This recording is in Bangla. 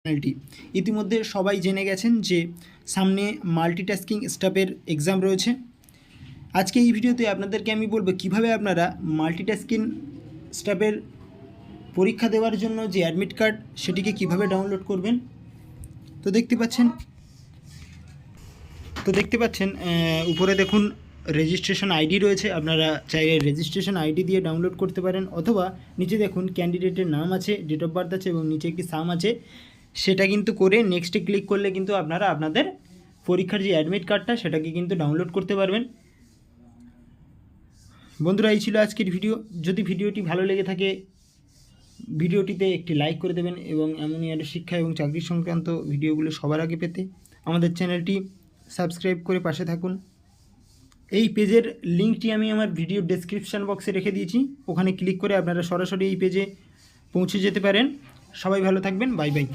চ্যানেলটি ইতিমধ্যে সবাই জেনে গেছেন যে সামনে মাল্টিটাস্কিং স্টাফের এক্সাম রয়েছে। আজকে এই ভিডিওতে আপনাদেরকে আমি বলবো কিভাবে আপনারা মাল্টিটাস্কিং স্টাফের পরীক্ষা দেওয়ার জন্য যে অ্যাডমিট কার্ড সেটিকে কিভাবে ডাউনলোড করবেন। তো দেখতে পাচ্ছেন উপরে দেখুন রেজিস্ট্রেশন আইডি রয়েছে। আপনারা চাইলে রেজিস্ট্রেশন আইডি দিয়ে ডাউনলোড করতে পারেন, অথবা নিচে দেখুন ক্যান্ডিডেটের নাম আছে, ডেট অফ বার্থ আছে এবং নিচে একটি সাম আছে, সেটা কিন্তু করে নেক্সটে ক্লিক করলে কিন্তু আপনারা আপনাদের পরীক্ষার যে অ্যাডমিট কার্ডটা সেটাকে কিন্তু ডাউনলোড করতে পারবেন। বন্ধুরা, এই ছিল আজকের ভিডিও। যদি ভিডিওটি ভালো লেগে থাকে ভিডিওটিতে একটি লাইক করে দেবেন এবং এমনই আরও শিক্ষা এবং চাকরি সংক্রান্ত ভিডিওগুলো সবার আগে পেতে আমাদের চ্যানেলটি সাবস্ক্রাইব করে পাশে থাকুন। এই পেজের লিঙ্কটি আমি আমার ভিডিও ডেসক্রিপশান বক্সে রেখে দিয়েছি, ওখানে ক্লিক করে আপনারা সরাসরি এই পেজে পৌঁছে যেতে পারেন। সবাই ভালো থাকবেন, বাই বাই।